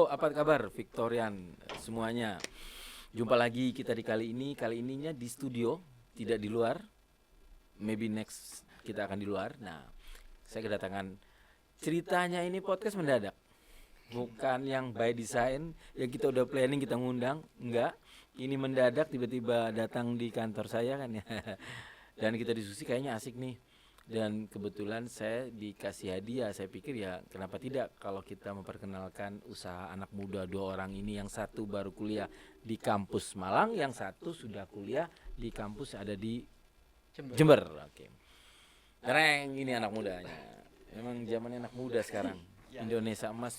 Halo, apa kabar Victorian semuanya? Jumpa lagi kita kali ininya di studio, tidak di luar. Maybe next kita akan di luar. Nah, saya kedatangan ceritanya ini podcast mendadak. Bukan yang by design, yang kita udah planning kita ngundang, enggak. Ini mendadak tiba-tiba datang di kantor saya kan ya. Dan kita diskusi kayaknya asik nih. Dan kebetulan saya dikasih hadiah. Saya pikir ya kenapa tidak kalau kita memperkenalkan usaha anak muda dua orang ini, yang satu baru kuliah di kampus Malang, yang satu sudah kuliah di kampus ada di Jember. Oke. Keren ini anak mudanya. Memang zamannya anak muda sekarang. Indonesia Emas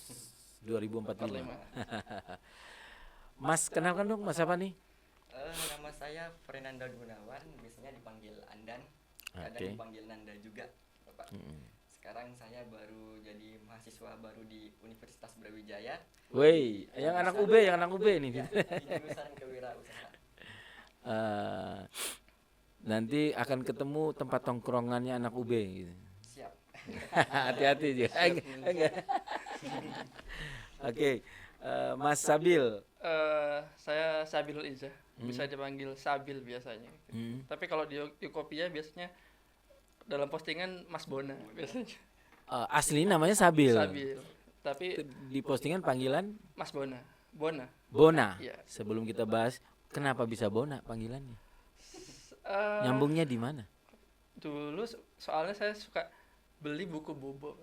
2045. Mas, kenalkan dong, Mas apa nih? Nama saya Fernanda Gunawan, biasanya dipanggil Andan, kadang dipanggil Nanda juga, Bapak. Sekarang saya baru jadi mahasiswa baru di Universitas Brawijaya. Woi, yang anak UB nih. Ya, di jurusan kewirausahaan. Nanti akan ketemu tempat tongkrongannya anak UB gitu. Siap. Hati-hati juga. Oke, Mas Sabil. Saya Sabil Iza, bisa dipanggil Sabil biasanya. Tapi kalau di Ukopia biasanya dalam postingan Mas Bona biasanya. Asli namanya Sabil. Sabil. Tapi di postingan panggilan Mas Bona. Bona. Iya. Sebelum kita bahas kenapa bisa Bona panggilannya, nyambungnya di mana? Dulu soalnya saya suka beli buku bobo.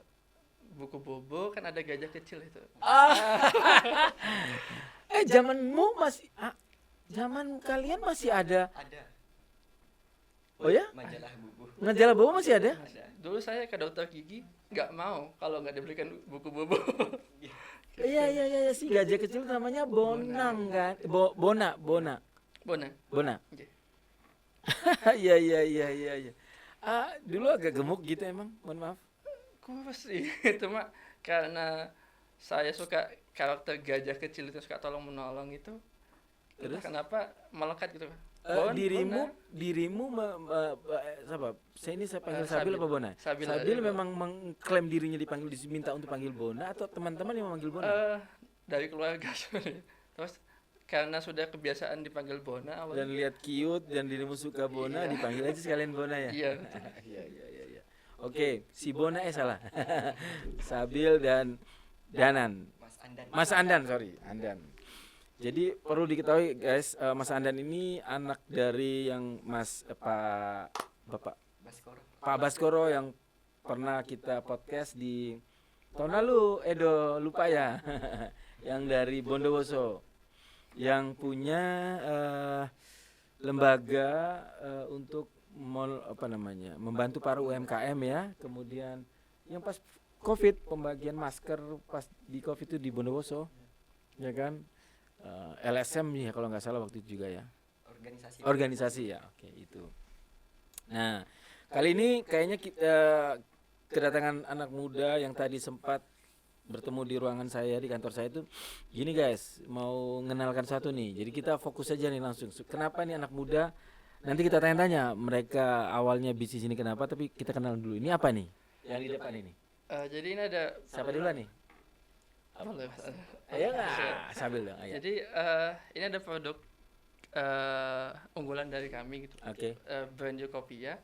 Buku bobo kan ada gajah kecil itu. Zamanmu masih zaman kalian masih ada? Ada. Oh ya? Majalah Bubu. Majalah Bobo masih ada? Dulu saya ke dokter gigi nggak mau kalau nggak diberikan buku bobo. Iya, si gajah kecil namanya Bonang kan? Bona. Oke. Iya. Dulu agak gemuk gitu emang, mohon maaf. Kok sih? Itu mah karena saya suka karakter gajah kecil itu, suka tolong menolong itu. Terus Kenapa melekat gitu? dirimu siapa? Saya panggil Sabil apa Bona? Sabil memang mengklaim dirinya diminta untuk panggil Bona, atau teman-teman yang memanggil Bona? Dari keluarga sebenarnya. Terus karena sudah kebiasaan dipanggil Bona awalnya. Dan lihat cute dan dirimu suka Bona, dipanggil aja sekalian Bona ya. Iya. Iya. Oke, si Bona salah. Sabil dan Danan. Mas Andan. Jadi perlu diketahui guys, Mas Andan ini anak dari yang Bapak Baskoro yang pernah kita podcast di tahun lalu, Edo lupa ya. Yang dari Bondowoso, yang punya lembaga untuk membantu para UMKM ya. Kemudian yang pas Covid, pembagian masker pas di Covid itu di Bondowoso, ya kan? LSM ya kalau nggak salah waktu itu juga ya. Organisasi ya, oke itu. Nah, kali ini kayaknya kita kedatangan anak muda yang tadi sempat bertemu di ruangan saya di kantor saya itu. Gini guys, mau mengenalkan satu nih. Jadi kita fokus aja nih langsung. Kenapa nih anak muda? Nanti kita tanya-tanya mereka awalnya bisnis ini kenapa, tapi kita kenal dulu. Ini apa nih? Yang di depan ini. Jadi ini ada siapa duluan nih? Ayo nggak? Sambil dong. Ayo. Jadi ini ada produk unggulan dari kami gitu. Oke. Brand Ukopia.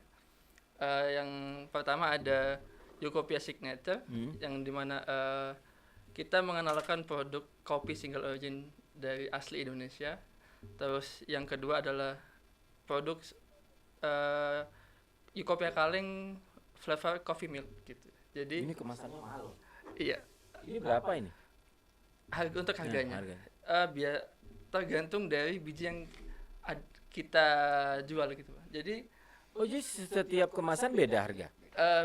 Yang pertama ada Ukopia Signature, yang dimana kita mengenalkan produk kopi single origin dari asli Indonesia. Terus yang kedua adalah produk Ukopia Kaleng flavor coffee milk gitu. Jadi ini kemasannya mahal. Iya. Ini berapa ini? Untuk harganya. Harga. Tergantung dari biji yang kita jual gitu. Jadi jadi setiap kemasan beda harga?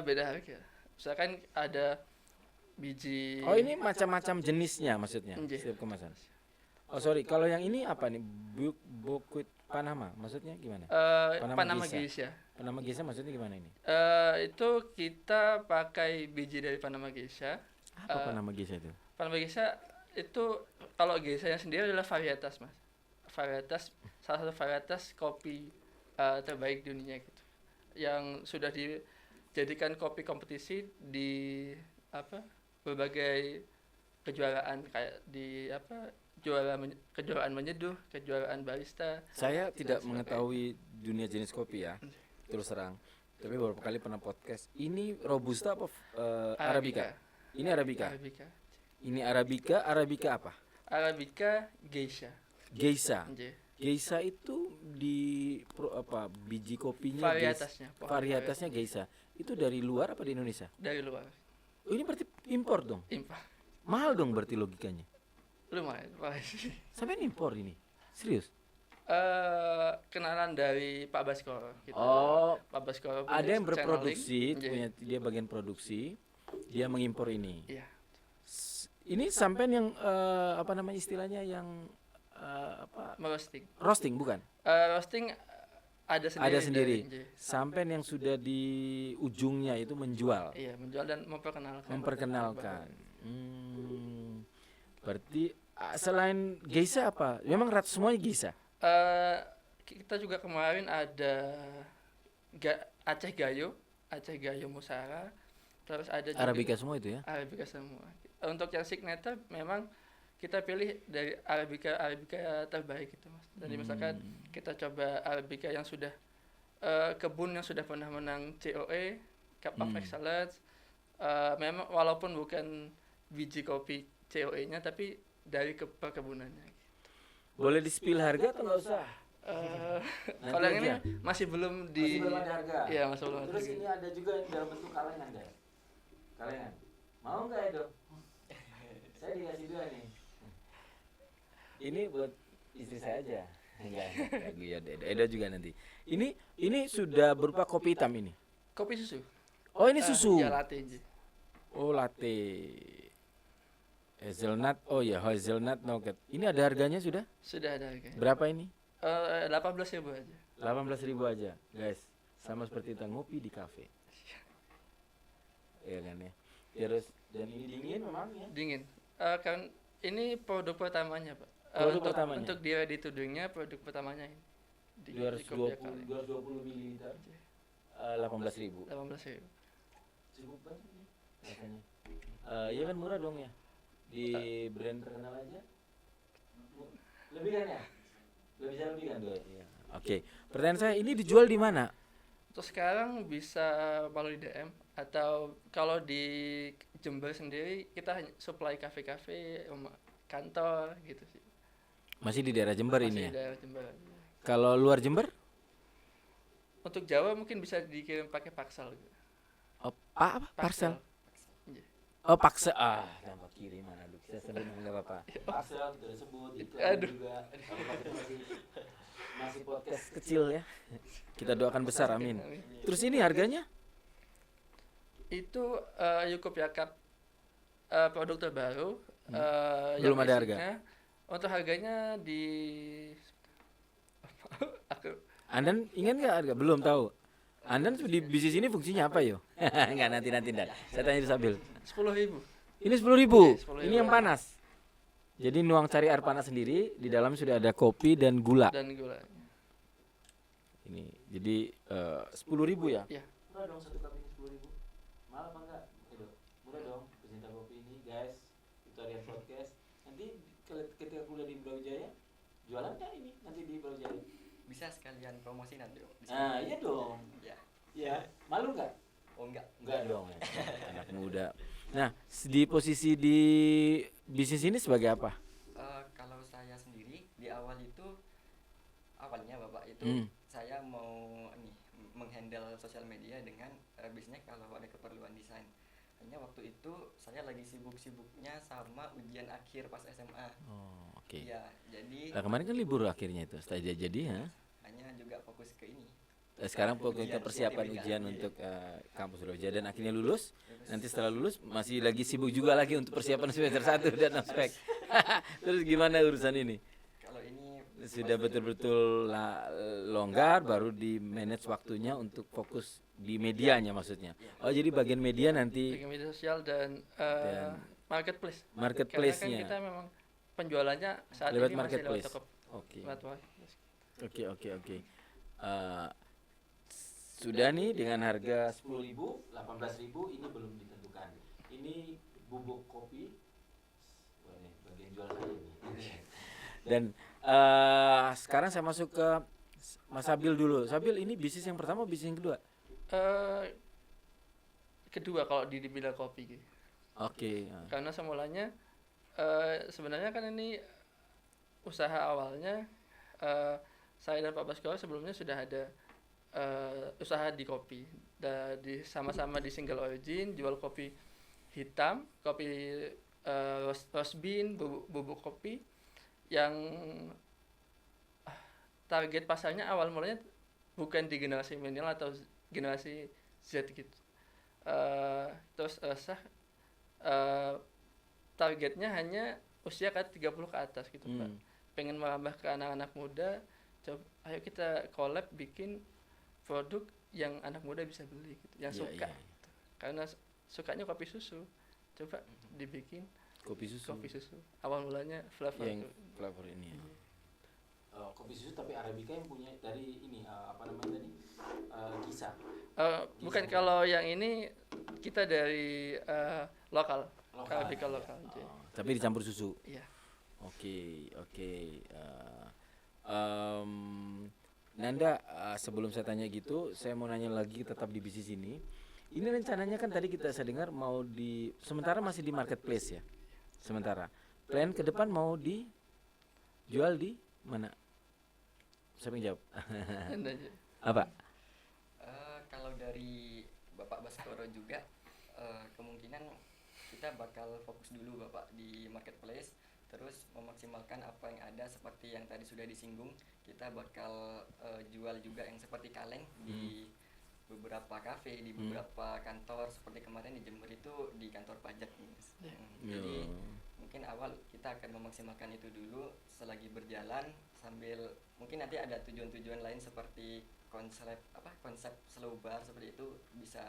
Beda harga. Misalkan ada biji. Ini macam-macam jenisnya maksudnya setiap kemasan. Sorry, kalau yang ini apa nih? Bukuit Panama, maksudnya gimana? Panama Geisha. Panama Geisha maksudnya gimana ini? Itu kita pakai biji dari Panama Geisha. Apa Panama Geisha itu? Panama Geisha itu kalau Geisha-nya sendiri adalah varietas, Mas. Salah satu varietas kopi terbaik di dunia gitu. Yang sudah dijadikan kopi kompetisi di berbagai kejuaraan kayak di apa kejuaraan menyeduh, kejuaraan barista. Saya tidak sebagainya. mengetahui dunia jenis kopi ya, terus terang. Tapi beberapa kali pernah podcast. Ini robusta apa arabica? Ini arabica. Arabica. Ini arabica. Arabica apa? Arabica geisha. Geisha. Nggih. Geisha itu biji kopinya Varietasnya. varietasnya geisha. Itu dari luar apa di Indonesia? Dari luar. Oh, ini berarti impor dong. Impor. Mahal dong berarti logikanya. Lumayan. Sampai impor ini. Serius? Kenalan dari Pak Baskoro gitu. Oh, Pak Baskoro ada yang channeling. berproduksi, Nggih. punya dia bagian produksi, dia mengimpor ini. Iya. Ini sampai yang apa namanya istilahnya yang Roasting. roasting bukan? Roasting ada sendiri. Ada sendiri. Nggih. Sampai yang sudah di ujungnya itu menjual, Iya, menjual dan memperkenalkan. memperkenalkan. Berarti selain geisha apa? Memang semuanya geisha. Kita juga kemarin ada Aceh Gayo Musara, terus ada juga Arabica semua itu ya? Arabica semua. Untuk yang signature memang kita pilih dari Arabica terbaik gitu Mas. Jadi misalkan kita coba Arabica yang sudah kebun yang sudah pernah menang COE Cup of Excellence, memang walaupun bukan biji kopi COE-nya tapi dari perkebunannya. Boleh di-spill harga atau nggak usah? Kalau yang ini masih belum di. Masih belum ada harga. Iya, masih belum ada. Terus ini ada juga yang dalam bentuk kalengan, guys. Kalengan. Mau nggak Edo? Saya dikasih dua nih. Ini buat istri saya aja. Enggak. Ya Edo juga nanti. Ini sudah berupa kopi hitam ini. Kopi susu. Oh, ini susu. Ya latte. Oh, latte. Hazelnut. Oh ya, hazelnut nougat. Ini ada harganya sudah? Sudah ada harganya. Berapa ini? 18.000 aja. 18.000 aja, guys. Sama seperti kita ngopi di kafe. Iya kan ya. Terus dan ini dingin memang ya. Dingin. Kan ini produk pertamanya, Pak. Produk pertamanya? Untuk di ready to drink-nya produk pertamanya ini. Di 220 ml. 18.000. 18.000. Cukup banget ya rasanya. Iya kan murah dong ya. Di brand terkenal aja. Lebih kan ya? Lebih kan dua. Iya. Oke. Pertanyaan saya, ini dijual di mana? Terus sekarang bisa melalui DM atau kalau di Jember sendiri kita supply kafe-kafe, kantor gitu sih. Masih di daerah Jember Masih ini di ya. daerah Jember. Kalau luar Jember? Untuk Jawa mungkin bisa dikirim pakai paksal gitu. Oh, apa? Parcel. Iya. Oh, paksa. Nampak kiri mana aduh. Saya sering enggak apa-apa. Parcel kita udah sebut iklan Aduh. juga. Masih podcast kecil ya. Kita doakan besar, amin. Terus ini harganya? Itu Utopia Cup produk terbaru. Belum yang ada harga? isinya, untuk harganya di Andan ingat nggak harga? Belum tahu. Andan di bisnis ini fungsinya apa yo? Enggak nanti Dan. Saya tanya dulu sambil. 10.000. Ini 10.000. Iya, 10.000. Ini yang panas. Jadi nuang cari air panas sendiri. Di dalam sudah ada kopi dan gula. Dan gula. Ini jadi 10.000 ya? Iya. Murah dong satu cup ini 10.000. Mahal apa enggak? Murah dong. Pecinta kopi ini guys. Itu Harian Podcast. Nanti ketika kuliah di Brawijaya, jualan kan ini nanti di Brawijaya? Bisa sekalian promosi nanti Om. Ah iya dong. Ya. Iya. Malu nggak? Oh enggak. Enggak dong. Anak muda. Nah, di posisi di bisnis ini sebagai apa? Kalau saya sendiri di awal itu awalnya Bapak itu saya mau menghandle sosial media dengan bisnisnya kalau ada keperluan desain. Hanya waktu itu saya lagi sibuk-sibuknya sama ujian akhir pas SMA. Oh, oke. Iya, jadi Nah, kemarin kan libur akhirnya itu. Setelah jadi ya. hanya juga fokus ke ini. Sekarang fokus ke persiapan UTBK. ujian untuk kampus Brawijaya dan akhirnya lulus. Nanti setelah lulus masih lagi sibuk juga lagi untuk persiapan semester 1 dan ospek. Terus gimana urusan ini? Kalau ini Sudah betul-betul longgar baru di manage waktunya untuk fokus di medianya maksudnya. Oh, jadi bagian media nanti Dengan media sosial dan marketplace. marketplace-nya. Karena kan kita memang penjualannya saat Lewat ini masih marketplace. lewat toko. Oke. Lewat marketplace. Oke. Sudah nih dengan harga 10.000, 18.000 ini belum ditentukan. Ini bubuk kopi yang jual saya ini. Dan sekarang saya masuk ke Mas Sabil dulu. Sabil, ini bisnis yang pertama, bisnis yang kedua? Eh, Kedua kalau di bidang kopi gitu. Oke. Karena semulanya sebenarnya kan ini usaha awalnya, saya dan Pak Baskoro sebelumnya sudah ada usaha di kopi, sama-sama di single origin, jual kopi hitam, kopi roast bean, bubuk kopi, yang target pasarnya awal mulanya bukan di generasi milenial atau generasi Z gitu. Terus targetnya hanya usia 30 ke atas gitu, Pak. Pengen merambah ke anak-anak muda, ayo kita collab bikin produk yang anak muda bisa beli gitu, yang suka. Gitu. Karena sukanya kopi susu, coba dibikin kopi susu. Awal mulanya flavor yang flavor ini ya. Kopi susu tapi Arabica yang punya dari ini apa namanya tadi? Gisa. Bukan, kalau yang ini kita dari lokal. Arabica lokal. Tapi dicampur susu. Iya. Oke. Nanda, sebelum saya tanya gitu, saya mau nanya lagi tetap di bisnis ini. Ini rencananya kan tadi saya dengar mau sementara masih di marketplace ya. Sementara plan ke depan mau dijual di mana? Siapa yang jawab? Apa? Kalau dari Bapak Baskoro juga, kemungkinan kita bakal fokus dulu Bapak di marketplace, terus memaksimalkan apa yang ada seperti yang tadi sudah disinggung. Kita bakal jual juga yang seperti kaleng di beberapa kafe, di beberapa kantor, seperti kemarin di Jember itu di kantor pajak, Mas. Jadi mungkin awal kita akan memaksimalkan itu dulu, selagi berjalan sambil mungkin nanti ada tujuan-tujuan lain seperti konsep slow bar seperti itu bisa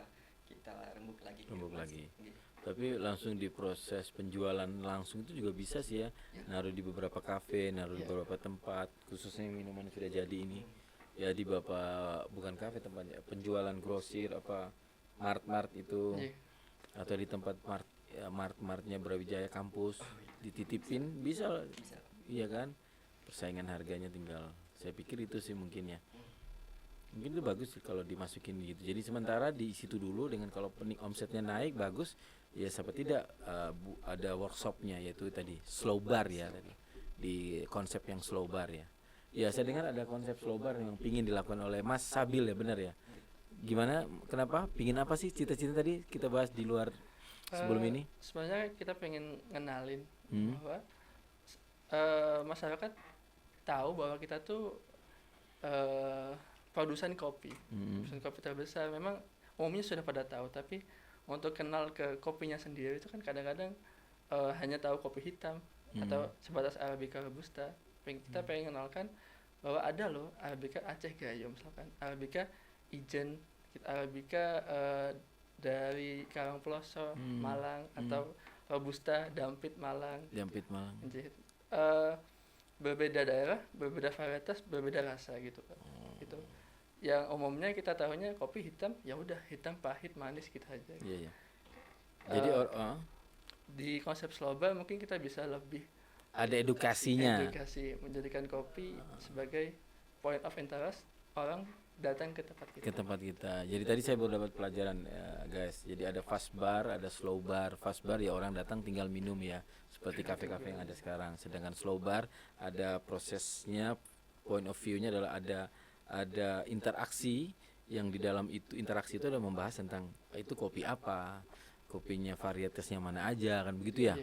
kita rembuk lagi. Gitu. Tapi langsung di proses penjualan langsung itu juga bisa sih ya. Naruh di beberapa kafe, naruh di beberapa tempat, khususnya minuman sudah jadi ini. Ya di bukan kafe tempatnya, penjualan grosir apa mart itu. Atau di tempat mart-martnya Brawijaya kampus dititipin bisa. Iya kan? Persaingan harganya tinggal. Saya pikir itu sih mungkin ya. Mungkin itu bagus sih kalau dimasukin gitu. Jadi sementara di situ dulu, dengan kalau omsetnya naik bagus, ya siapa tidak ada workshopnya, yaitu tadi slow bar ya tadi, di konsep yang slow bar ya. Ya saya dengar ada konsep slow bar yang pingin dilakukan oleh Mas Sabil ya, benar ya? Gimana? Kenapa? Pingin apa sih cita-cita tadi kita bahas di luar sebelum ini? Sebenarnya kita pengen ngenalin bahwa masyarakat tahu bahwa kita tuh produsen kopi terbesar. Memang umumnya sudah pada tahu, tapi untuk kenal ke kopinya sendiri itu kan kadang-kadang hanya tahu kopi hitam atau sebatas Arabica Robusta. Kita pengen kenalkan bahwa ada loh Arabica Aceh Gayo, misalkan Arabica Ijen, Arabica dari Karangploso Malang, atau Robusta Dampit Malang. Jadi, berbeda daerah, berbeda varietas, berbeda rasa gitu, Pak. Gitu. Yang umumnya kita tahunya kopi hitam, ya udah hitam, pahit, manis gitu aja. Iya. Jadi di konsep slow bar mungkin kita bisa lebih ada edukasi, menjadikan kopi sebagai point of interest orang datang ke tempat kita. Jadi tadi saya baru dapat pelajaran ya, guys. Jadi ada fast bar, ada slow bar. Fast bar ya orang datang tinggal minum ya, seperti kafe-kafe yang ada sekarang. Sedangkan slow bar ada prosesnya, point of view-nya adalah ada interaksi, yang di dalam itu interaksi itu ada membahas tentang itu kopi apa, kopinya varietasnya mana aja, kan begitu ya.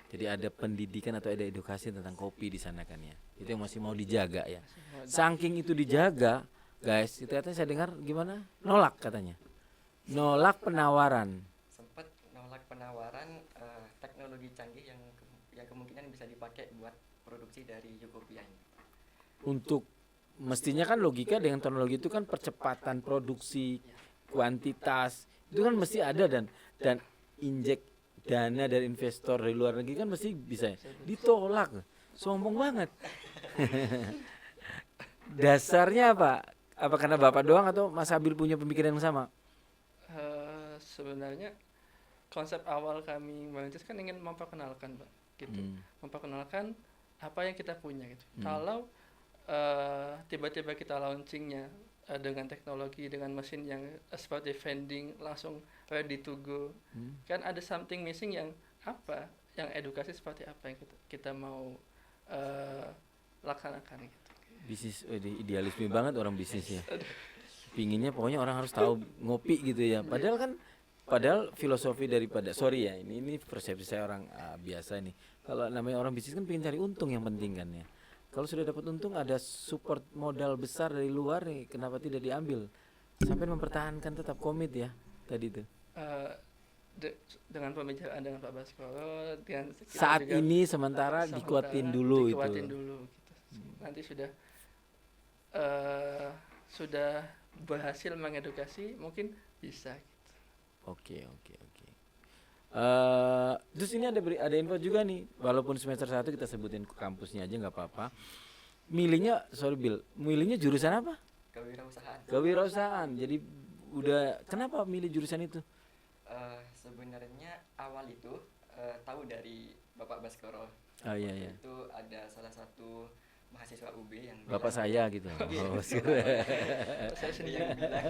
Jadi ada pendidikan atau ada edukasi tentang kopi di sana kan ya. Itu yang masih mau dijaga ya. Saking itu dijaga, guys, itu katanya saya dengar gimana? Nolak katanya. Nolak penawaran. Sempat nolak penawaran teknologi canggih yang kemungkinan bisa dipakai buat produksi dari Yukopia ini. Untuk mestinya kan logika dengan teknologi itu kan percepatan produksi, kuantitas itu kan mesti ada, dan injek dana dari investor dari luar negeri kan mesti bisa. Ditolak, sombong banget. Dasarnya apa? Apa karena Bapak doang atau Mas Sabil punya pemikiran yang sama? Sebenarnya konsep awal kami merintis kan ingin memperkenalkan, Pak, gitu, memperkenalkan apa yang kita punya gitu. Kalau tiba-tiba kita launchingnya dengan teknologi, dengan mesin yang seperti vending langsung ready to go, kan ada something missing yang apa, yang edukasi seperti apa yang kita mau laksanakan gitu. Bisnis, idealisme banget orang bisnis ya. Pinginnya pokoknya orang harus tahu ngopi gitu ya. Padahal filosofi daripada, sorry ya, ini persepsi saya orang biasa nih. Kalau namanya orang bisnis kan pengen cari untung yang penting kan ya. Kalau sudah dapat untung, ada support modal besar dari luar nih, kenapa tidak diambil? Sampai mempertahankan tetap komit ya tadi itu. Dengan pembicaraan dengan Pak Baskoro, dengan saat ini sementara dikuatin dulu itu. Dulu gitu. Nanti sudah berhasil mengedukasi, mungkin bisa gitu. Oke. Terus ini ada info juga nih, walaupun semester 1 kita sebutin kampusnya aja nggak apa-apa. Milihnya jurusan apa? Kewirausahaan. Jadi udah, kenapa milih jurusan itu? Sebenarnya awal itu tahu dari Bapak Baskoro. Iya. Itu ada salah satu mahasiswa UB yang Bapak saya gitu. Saya sendiri yang bilang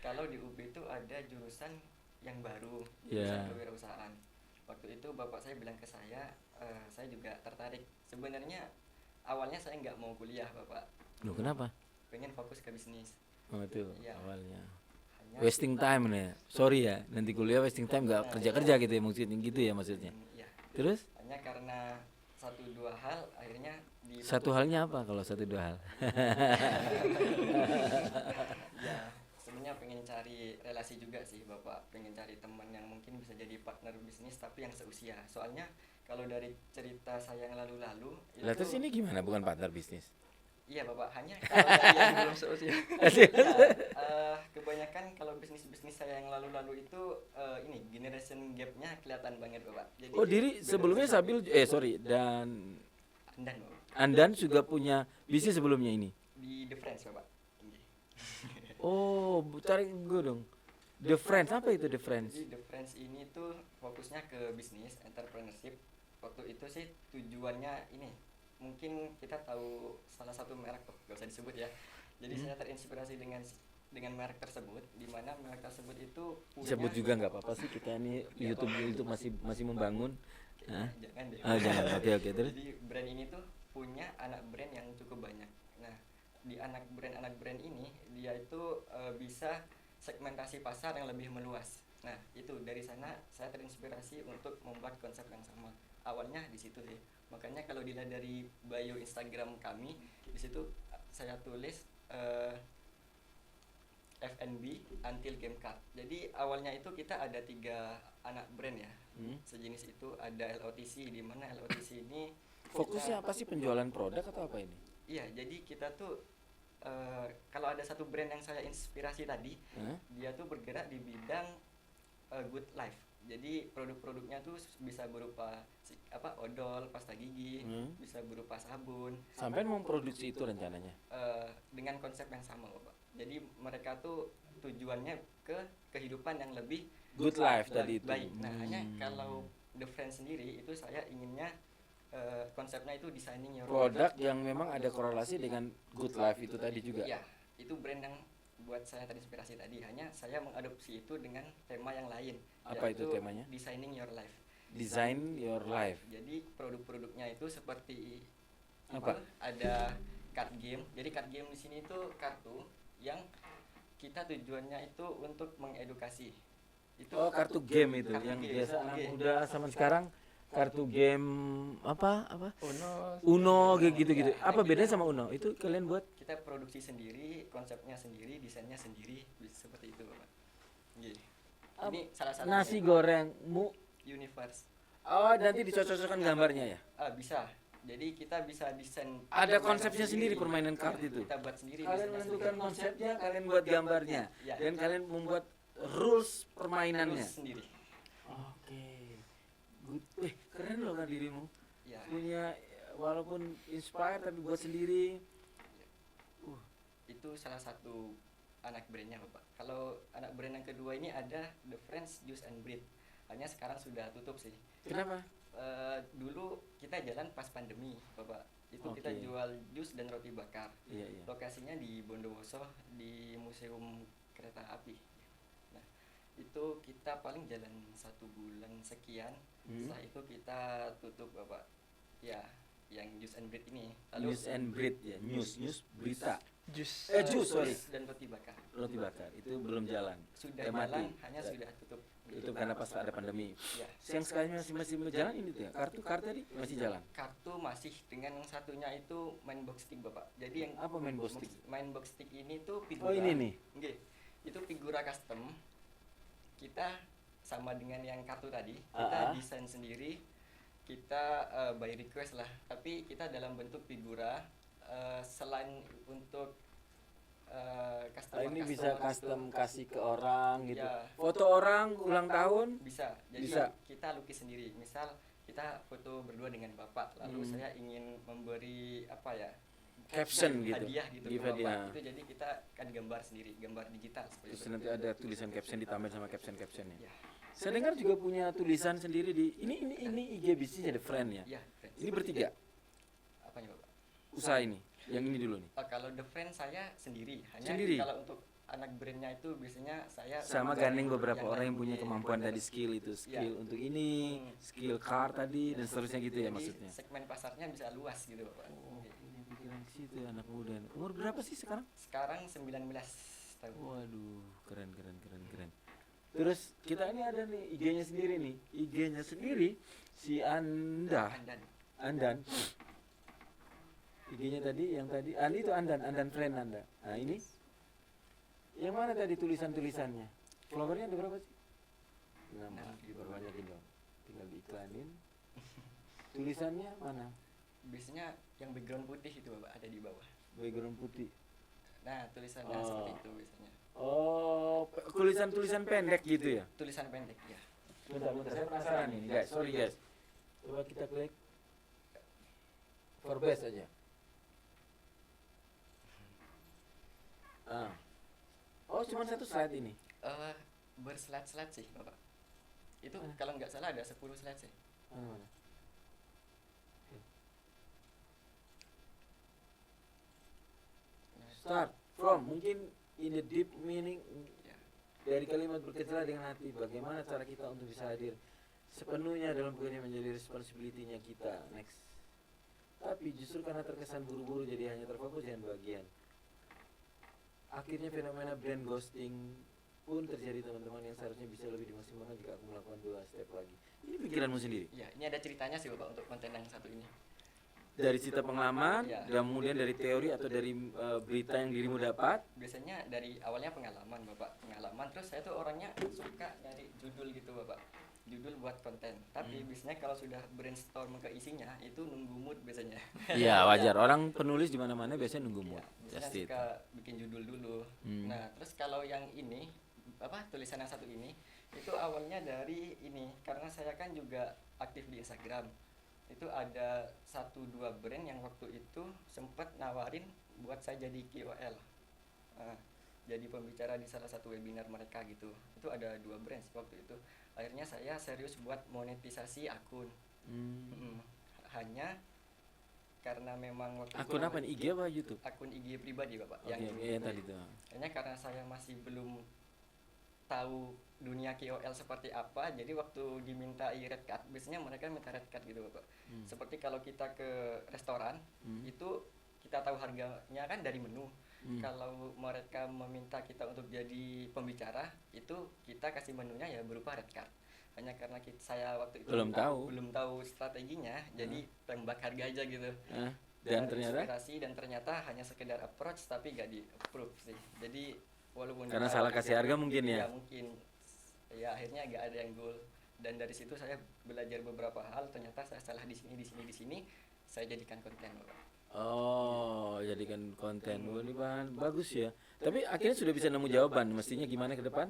kalau di UB itu ada jurusan yang baru, jurusan kewirausahaan. Waktu itu bapak saya bilang ke saya juga tertarik. Sebenarnya awalnya saya nggak mau kuliah, Bapak. Loh, kenapa? Pengen fokus ke bisnis. Oh, itu ya, awalnya. Wasting time nih. Sorry ya, nanti kuliah wasting time, nggak kerja gitu ya maksudnya. Iya. Terus? Hanya karena 1-2 hal akhirnya satu halnya apa kalau 1-2 hal? Ya, sebenarnya pengen cari relasi juga sih, Bapak. Pengen cari teman yang mungkin bisa jadi partner bisnis tapi yang seusia. Soalnya kalau dari cerita saya yang lalu-lalu itu, terus ini gimana, bukan partner bisnis? Iya, Bapak, hanya kalau dari yang belum seusia. Kebanyakan kalau bisnis saya yang lalu-lalu itu ini generation gap-nya kelihatan banget, Bapak. Jadi diri sebelumnya Andan juga punya bisnis sebelumnya ini. Di The Friends, Bapak. Tarik gue dong. The Friends, apa itu The Friends? Jadi The Friends ini tuh fokusnya ke bisnis, entrepreneurship. Waktu itu sih tujuannya ini, mungkin kita tahu salah satu merek, gak usah disebut ya. Jadi saya terinspirasi dengan merek tersebut, di mana merek tersebut itu punya, disebut juga nggak apa-apa sih, kita ini YouTube masih membangun. Jangan deh. Jangan. Oke, terus. Jadi brand ini tuh punya anak brand yang cukup banyak. Nah, di anak brand ini dia itu bisa segmentasi pasar yang lebih meluas. Nah, itu dari sana saya terinspirasi untuk membuat konsep yang sama. Awalnya di situ sih. Makanya kalau dilihat dari bio Instagram kami, di situ saya tulis F&B until game card. Jadi awalnya itu kita ada 3 anak brand ya. Sejenis itu ada LOTC, di mana LOTC ini fokusnya apa sih, penjualan produk atau apa ini? Iya, jadi kita tuh kalau ada satu brand yang saya inspirasi tadi, dia tuh bergerak di bidang good life. Jadi produk-produknya tuh bisa berupa odol, pasta gigi, bisa berupa sabun. Sampai memproduksi itu rencananya? Dengan konsep yang sama, Bapak. Jadi mereka tuh tujuannya ke kehidupan yang lebih good life tadi itu. Baik. Nah, hanya kalau The Friends sendiri itu saya inginnya konsepnya itu designing your produk yang memang ada korelasi dengan good life itu tadi juga. Iya, itu brand yang buat saya terinspirasi tadi. Hanya saya mengadopsi itu dengan tema yang lain. Apa itu temanya? Designing your life. Design your life. Jadi produk-produknya itu seperti apa? Ada card game. Jadi card game di sini itu kartu yang kita tujuannya itu untuk mengedukasi. Itu kartu game itu yang biasa anak muda zaman sekarang, kartu game apa? Uno gitu. Apa bedanya sama Uno? Itu kalian buat? Kita produksi sendiri, konsepnya sendiri, desainnya sendiri, seperti itu, Bapak. Ini salah satu nasi goreng universe. Nanti dicocok-cocokkan gambarnya ya? Bisa. Jadi kita bisa desain. Ada konsepnya sendiri permainan kart itu. Kita buat sendiri. Kalian menentukan konsepnya, kalian buat gambarnya, dan kalian membuat rules permainannya. Sendiri. Oke. Good. Keren loh kan dirimu. Ya. Punya, walaupun inspire tapi buat sendiri. Itu salah satu anak brandnya, Bapak. Kalau anak brand yang kedua ini ada The Friends Juice and Breed. Hanya sekarang sudah tutup sih. Kenapa? Dulu kita jalan pas pandemi, Bapak. Itu kita Oke. jual jus dan roti bakar. Iya, iya. Lokasinya di Bondowoso di Museum Kereta Api. Nah, itu kita paling jalan 1 bulan sekian. Setelah itu kita tutup, Bapak. Ya, yang Juice and Bread ini. News and breed ya, news berita. Jus. Jus, sorry. dan roti bakar. Roti bakar itu belum jalan. Sudah Mati. jalan, hanya Ya. sudah tutup. Itu karena pas ada pandemi. Ya. Yang sekarang masih berjalan ini tuh ya. Kartu tadi masih jalan. Kartu masih, dengan yang satunya itu main box stick, Bapak. Jadi yang Apa main box stick? Main box stick ini tuh figura. Oh, ini nih. Nggih. Itu figura custom. Kita sama dengan yang kartu tadi, kita desain sendiri. Kita by request lah. Tapi kita dalam bentuk figura, selain untuk customer. Ini bisa custom kasih ke orang gitu. Ya. Foto orang ulang tahun Bisa. Jadi Bisa. kita lukis sendiri. Misal kita foto berdua dengan Bapak, lalu saya ingin memberi apa ya? caption gitu. Hadiah gitu Di ke Bapak. hadiah. Itu jadi kita kan gambar sendiri, gambar digital seperti Terus itu. nanti ada tulisan caption ditambahin sama captionnya. Ya. Saya dengar juga punya tulisan sendiri di ini IG bisnis ada friend ya. Ya, friends. Ini bertiga Apanya, Bapak? usaha ini. Yang ini dulu nih. Kalau the friend saya sendiri. Hanya Sendiri? kalau untuk anak brandnya itu biasanya saya Sama gandeng beberapa yang orang yang punya lain. kemampuan tadi skill itu, skill Ya. untuk ini, skill car tadi dan seterusnya gitu ya Jadi maksudnya. segmen pasarnya bisa luas gitu, Bapak. Punya pikiran ke situ ya anak muda. Umur berapa sih sekarang? Sekarang 19 tahun. Waduh, keren. Terus kita ini ada nih IG-nya sendiri nih. IG-nya sendiri si Andan. IG-nya tadi yang tadi itu Andan friend Anda. Nah, ini yang mana tadi tulisannya? Followernya ada berapa sih? Nah, diperbanyakin dong. Tinggal diiklanin. Tulisannya mana? Biasanya yang background putih itu, Bapak, ada di bawah. Background putih. Nah, tulisannya Oh. seperti itu biasanya. Oh, tulisan pendek gitu ya? Tulisan pendek ya. Bentar, saya penasaran nih, guys. Sorry guys. Coba kita klik for best aja. Oh, cuma satu slide ini. Berslide-slide sih, Bapak. Itu kalau nggak salah ada 10 slide sih. Mana? Start from mungkin in the deep meaning Ya. dari kalimat berkecil dengan hati. Bagaimana cara kita untuk bisa hadir sepenuhnya dalam pekerjaan menjadi responsibility-nya kita. Next. Tapi justru karena terkesan buru-buru jadi hanya terfokus dengan bagian. Akhirnya fenomena brand ghosting pun terjadi teman-teman yang seharusnya bisa lebih dimaksimalkan jika aku melakukan 2 step lagi. Ini pikiranmu sendiri. Ya, ini ada ceritanya sih, Bapak, untuk konten yang satu ini. Dari cerita pengalaman, Ya. dan kemudian dari teori atau dari berita yang dirimu dapat. Biasanya dari awalnya pengalaman, Bapak. Pengalaman, terus saya tuh orangnya suka nyari judul gitu, Bapak. Judul buat konten. Tapi biasanya kalau sudah brainstorm ke isinya, itu nunggu mood biasanya. Iya wajar. Orang penulis di mana-mana biasanya nunggu mood. Biasanya Just it. suka bikin judul dulu. Nah, terus kalau yang ini, tulisan yang satu ini, itu awalnya dari ini. Karena saya kan juga aktif di Instagram. Itu ada 1-2 brand yang waktu itu sempat nawarin buat saya jadi KOL. Jadi pembicara di salah satu webinar mereka gitu. Itu ada 2 brand waktu itu. Akhirnya saya serius buat monetisasi akun. Hanya karena memang waktu Akun itu apa nih? IG apa YouTube? akun IG pribadi, Bapak. Oke, yang tadi tuh. Hanya karena saya masih belum tahu dunia KOL seperti apa, jadi waktu dimintai red card, biasanya mereka minta red card gitu, Bapak. Seperti kalau kita ke restoran, itu kita tahu harganya kan dari menu. Kalau mereka meminta kita untuk jadi pembicara, itu kita kasih menunya ya berupa red card. Hanya karena saya waktu itu Belum tahu strateginya, jadi tembak harga aja gitu. Dan ternyata Inspirasi, dan ternyata hanya sekedar approach tapi gak di approve sih. Jadi walaupun karena ditawarin salah kasih harga mungkin ya. mungkin ya akhirnya gak ada yang goal. Dan dari situ saya belajar beberapa hal, ternyata saya salah di sini saya jadikan konten, Bapak. Oh, jadikan konten. Oh, ini bahan bagus ya. Tapi akhirnya sudah bisa nemu jawaban. Mestinya gimana ke depan?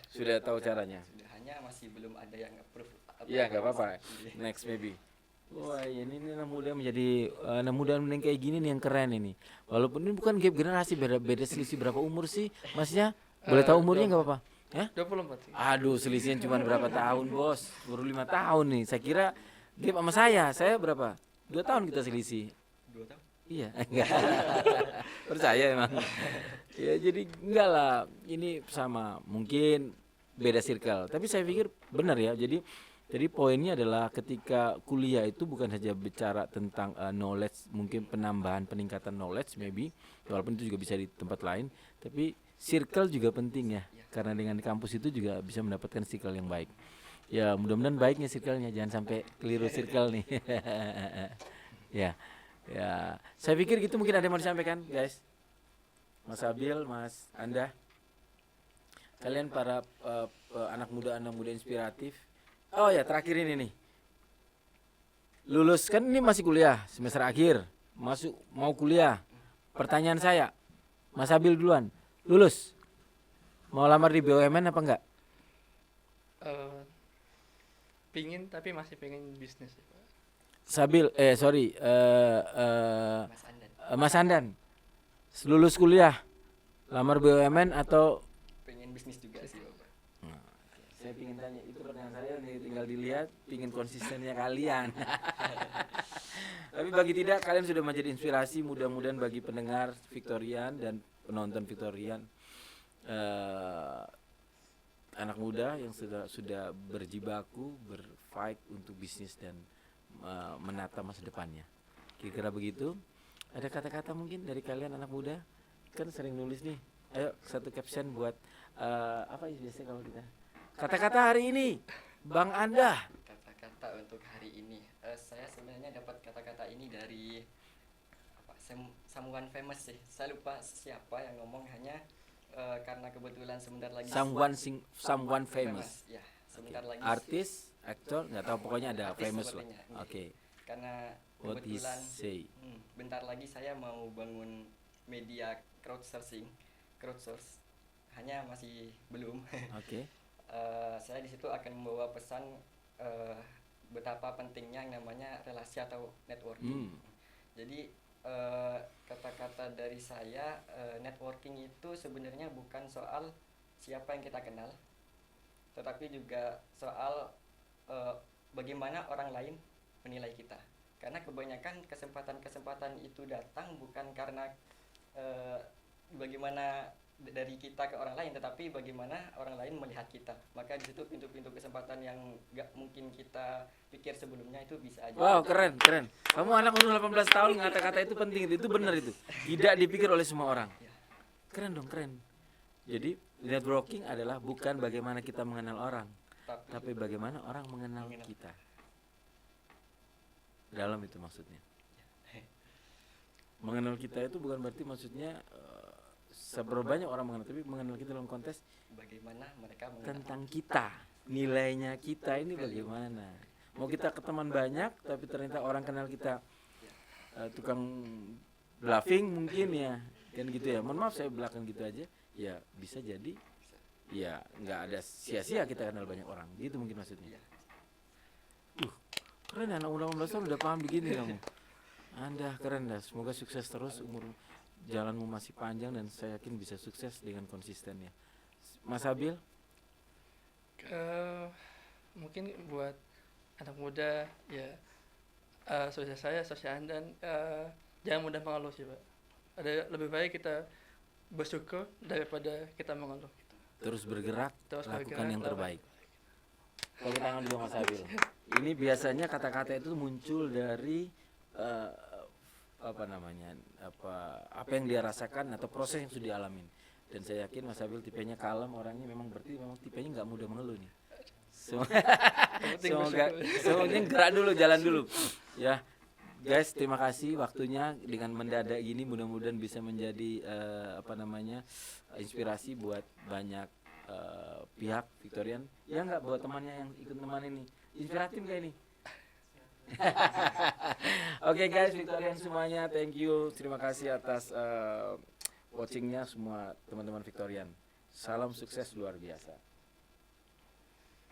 Sudah tahu caranya. Sudah, hanya masih belum ada yang approve. Iya, nggak apa-apa. Next maybe. Wah, ini anak muda menjadi anak muda yang kayak gini nih yang keren ini. Walaupun ini bukan gap generasi, beda selisih berapa umur sih? Masnya boleh tahu umurnya nggak apa-apa? Hah? 24 sih. Aduh, selisihnya cuma berapa tahun, Bos? Baru 5 tahun nih. Saya kira gap sama saya. Saya berapa? 2 tahun kita selisih. 2 tahun. Iya, enggak. Percaya emang. Ya jadi enggak lah. Ini sama, mungkin beda circle. Tapi saya pikir benar ya. Jadi poinnya adalah ketika kuliah itu bukan saja bicara tentang knowledge, mungkin penambahan peningkatan knowledge maybe, walaupun itu juga bisa di tempat lain, tapi circle juga penting ya. Karena dengan kampus itu juga bisa mendapatkan circle yang baik. Ya, mudah-mudahan baiknya circle-nya, jangan sampai keliru circle nih. Ya. Ya, saya pikir gitu. Mungkin ada yang mau disampaikan, guys. Mas Abil, Mas Anda. Kalian para anak muda inspiratif. Oh ya, terakhir ini nih. Lulus kan ini masih kuliah, semester akhir. Masuk mau kuliah. Pertanyaan saya, Mas Abil duluan. Lulus. Mau lamar di BUMN apa enggak? Pingin tapi masih pengen bisnis ya, Pak. Sabil, sorry, Mas Andan. Mas Andan. Lulus kuliah, lamar BUMN atau Pengen bisnis juga sih, Bapak. saya ingin tanya, itu pertanyaan saya nih, tinggal dilihat pingin konsistennya kalian. Tapi bagi tidak, kalian sudah menjadi inspirasi mudah-mudahan bagi pendengar Victorian dan penonton Victorian, anak muda yang sudah berjibaku, berfight untuk bisnis dan menata masa depannya. Kira-kira begitu. Ada kata-kata mungkin dari kalian anak muda, kan sering nulis nih. Ayo satu caption buat apa ya biasanya kalau kita kata-kata hari ini, Bang Anda. Kata-kata untuk hari ini, saya sebenarnya dapat kata-kata ini dari someone famous sih. Saya lupa siapa yang ngomong, hanya karena kebetulan sebentar lagi Someone famous. Ya, sebentar lagi Artis, aktor, nggak tahu, pokoknya ada artis famous lah. sepertinya. Oke. Karena What he kebetulan say? bentar lagi saya mau bangun media crowdsource, hanya masih belum. Oke. Saya di situ akan membawa pesan betapa pentingnya yang namanya relasi atau networking. Jadi kata-kata dari saya, networking itu sebenarnya bukan soal siapa yang kita kenal, tetapi juga soal bagaimana orang lain menilai kita. Karena kebanyakan kesempatan-kesempatan itu datang bukan karena bagaimana dari kita ke orang lain, tetapi bagaimana orang lain melihat kita. Maka di situ pintu-pintu kesempatan yang gak mungkin kita pikir sebelumnya itu bisa aja. Wow, keren. Kamu anak umur 18 tahun, kata-kata itu penting, itu benar itu. Tidak dipikir oleh semua orang. Keren dong, keren. Jadi networking adalah bukan bagaimana kita mengenal orang, tapi bagaimana orang mengenal kita. Dalam itu maksudnya. Mengenal kita itu bukan berarti maksudnya seberapa banyak orang mengenal, tapi mengenal kita dalam konteks Bagaimana mereka mengenal tentang kita, nilainya kita ini bagaimana. Mau kita ke teman banyak, tapi ternyata orang kenal kita tukang bluffing mungkin ya, kan gitu ya. Mohon maaf saya belakang gitu aja, ya bisa jadi, ya nggak ada sia-sia kita kenal banyak orang, gitu mungkin maksudnya. Keren, anak muda 18 tahun udah paham begini kamu. Anda keren dah, semoga sukses terus, jalanmu masih panjang dan saya yakin bisa sukses dengan konsistennya. Mas Abil? Mungkin buat anak muda ya, sosial saya, sosial Andan, jangan mudah mengeluh sih, Pak. Ada lebih baik kita bersyukur daripada kita mengeluh. Terus bergerak, lakukan bergerak, yang terbaik. Tepuk tangan dulu Mas Abil. Ini biasanya kata-kata itu muncul dari apa yang dia rasakan atau proses yang sudah dialamin. Dan saya yakin Mas Abil tipenya kalem orangnya, memang berarti memang tipenya nggak mudah mengeluh nih. Semoga gerak dulu, jalan dulu. Ya, guys, terima kasih waktunya. Dengan mendadak gini mudah-mudahan bisa menjadi inspirasi buat banyak pihak Victorian. Ya nggak, buat temannya yang ikut teman ini. Inspiratif nggak ini? Oke guys, Victorian semuanya, thank you. Terima kasih atas watchingnya semua teman-teman Victorian. Salam sukses luar biasa.